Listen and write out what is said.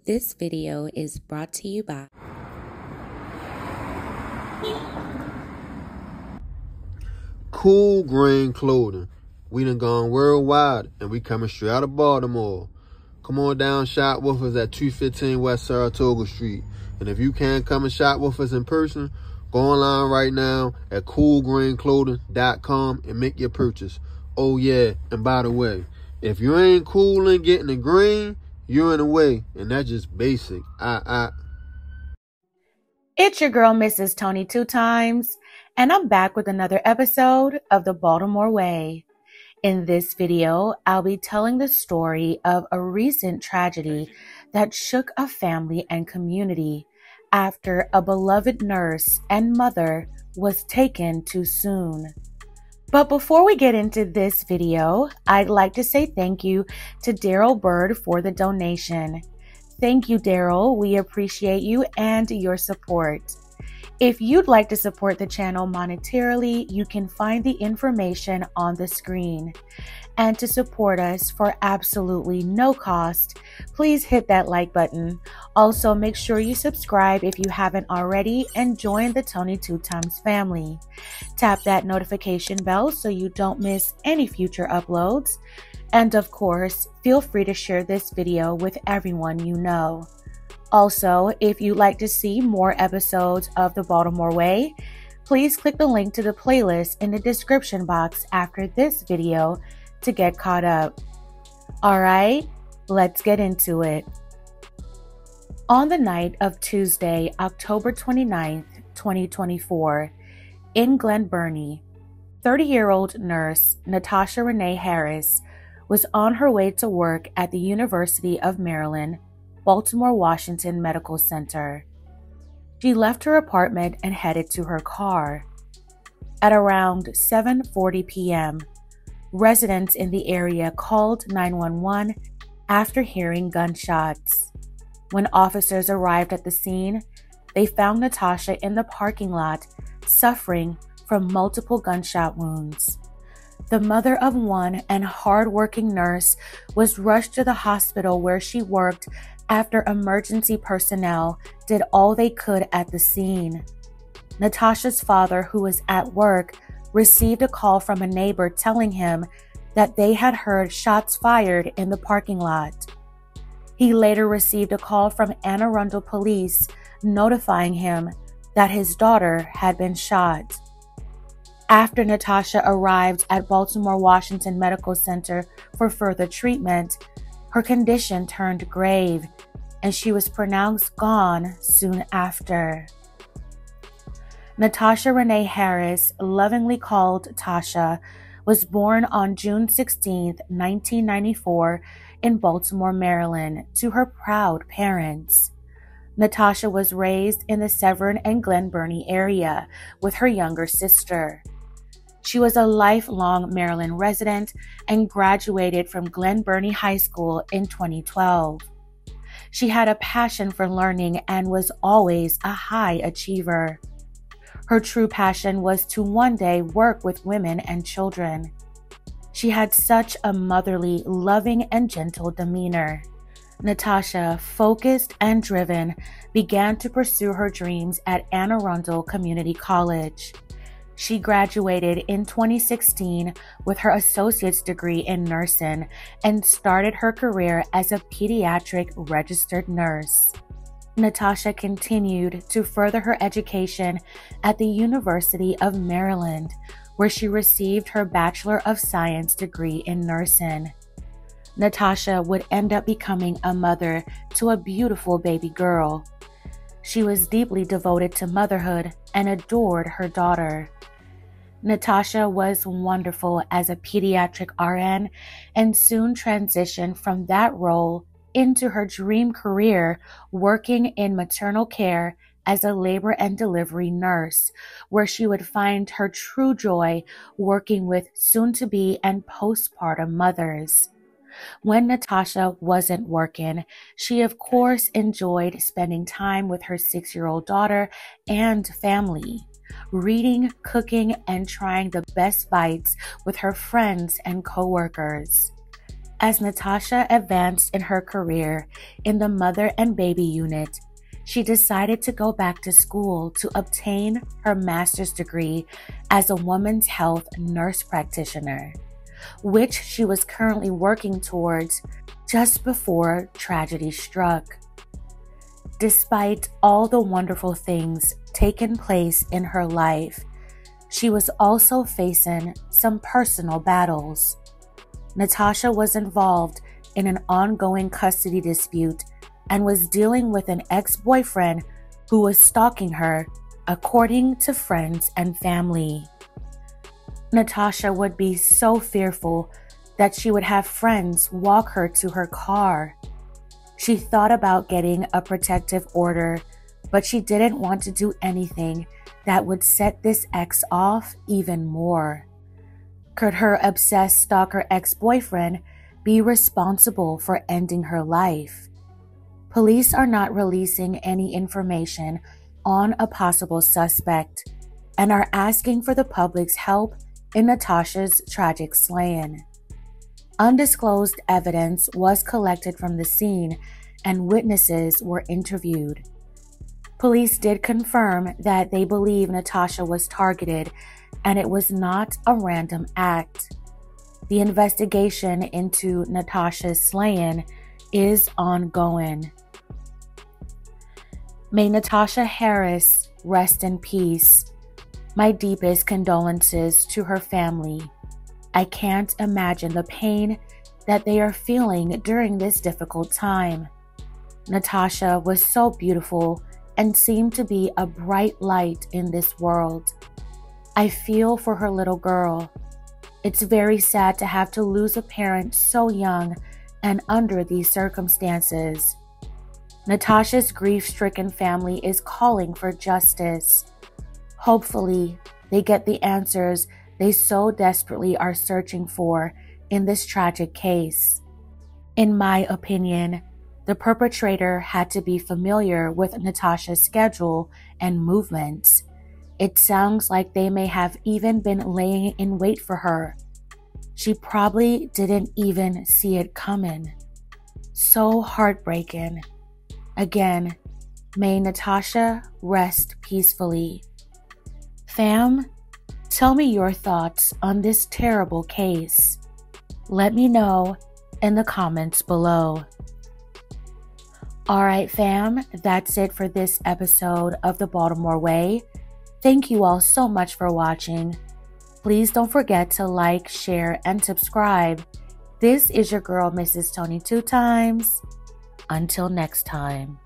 This video is brought to you by Cool Grain Clothing. We done gone worldwide and we coming straight out of Baltimore. Come on down, shop with us at 215 West Saratoga Street. And if you can't come and shop with us in person, go online right now at coolgrainclothing.com and make your purchase. Oh yeah, and by the way, if you ain't cool and getting the green, you're in the way, and that's just basic. It's your girl, Mrs. Tony 2 times, and I'm back with another episode of the Baltimore Way. In this video, I'll be telling the story of a recent tragedy that shook a family and community after a beloved nurse and mother was taken too soon. But before we get into this video, I'd like to say thank you to Daryl Bird for the donation. Thank you, Daryl. We appreciate you and your support. If you'd like to support the channel monetarily, you can find the information on the screen. And to support us for absolutely no cost, please hit that like button. Also, make sure you subscribe if you haven't already and join the Tony 2 times family. Tap that notification bell so you don't miss any future uploads. And of course, feel free to share this video with everyone you know. Also, if you'd like to see more episodes of the Baltimore Way, please click the link to the playlist in the description box after this video to get caught up. Alright, let's get into it. On the night of Tuesday, October 29th, 2024, in Glen Burnie, 30-year-old nurse Natasha Renee Harris was on her way to work at the University of Maryland, Baltimore Washington Medical Center. She left her apartment and headed to her car. At around 7:40 p.m., residents in the area called 911 after hearing gunshots. When officers arrived at the scene, they found Natasha in the parking lot, suffering from multiple gunshot wounds. The mother of one and hard-working nurse was rushed to the hospital where she worked after emergency personnel did all they could at the scene. Natasha's father, who was at work, received a call from a neighbor telling him that they had heard shots fired in the parking lot. He later received a call from Anne Arundel police notifying him that his daughter had been shot. After Natasha arrived at Baltimore Washington Medical Center for further treatment, her condition turned grave, and she was pronounced gone soon after. Natasha Renee Harris, lovingly called Tasha, was born on June 16, 1994, in Baltimore, Maryland, to her proud parents. Natasha was raised in the Severn and Glen Burnie area with her younger sister. She was a lifelong Maryland resident and graduated from Glen Burnie High School in 2012. She had a passion for learning and was always a high achiever. Her true passion was to one day work with women and children. She had such a motherly, loving, and gentle demeanor. Natasha, focused and driven, began to pursue her dreams at Anne Arundel Community College. She graduated in 2016 with her associate's degree in nursing and started her career as a pediatric registered nurse. Natasha continued to further her education at the University of Maryland, where she received her Bachelor of Science degree in nursing. Natasha would end up becoming a mother to a beautiful baby girl. She was deeply devoted to motherhood and adored her daughter. Natasha was wonderful as a pediatric RN and soon transitioned from that role into her dream career working in maternal care as a labor and delivery nurse, where she would find her true joy working with soon-to-be and postpartum mothers. When Natasha wasn't working, she of course enjoyed spending time with her 6-year-old daughter and family, reading, cooking, and trying the best bites with her friends and coworkers. As Natasha advanced in her career in the mother and baby unit, she decided to go back to school to obtain her master's degree as a women's health nurse practitioner, which she was currently working towards just before tragedy struck. Despite all the wonderful things taking place in her life, she was also facing some personal battles. Natasha was involved in an ongoing custody dispute and was dealing with an ex-boyfriend who was stalking her, according to friends and family. Natasha would be so fearful that she would have friends walk her to her car. She thought about getting a protective order, but she didn't want to do anything that would set this ex off even more. Could her obsessed stalker ex-boyfriend be responsible for ending her life? Police are not releasing any information on a possible suspect and are asking for the public's help in Natasha's tragic slaying. Undisclosed evidence was collected from the scene and witnesses were interviewed. Police did confirm that they believe Natasha was targeted and it was not a random act. The investigation into Natasha's slaying is ongoing. May Natasha Harris rest in peace. My deepest condolences to her family. I can't imagine the pain that they are feeling during this difficult time. Natasha was so beautiful and seemed to be a bright light in this world. I feel for her little girl. It's very sad to have to lose a parent so young and under these circumstances. Natasha's grief-stricken family is calling for justice. Hopefully, they get the answers they so desperately are searching for in this tragic case. In my opinion, the perpetrator had to be familiar with Natasha's schedule and movements. It sounds like they may have even been laying in wait for her. She probably didn't even see it coming. So heartbreaking. Again, may Natasha rest peacefully. Fam, tell me your thoughts on this terrible case. Let me know in the comments below. Alright fam, that's it for this episode of the Baltimore Way. Thank you all so much for watching. Please don't forget to like, share, and subscribe. This is your girl, Mrs. Tony 2 Times. Until next time.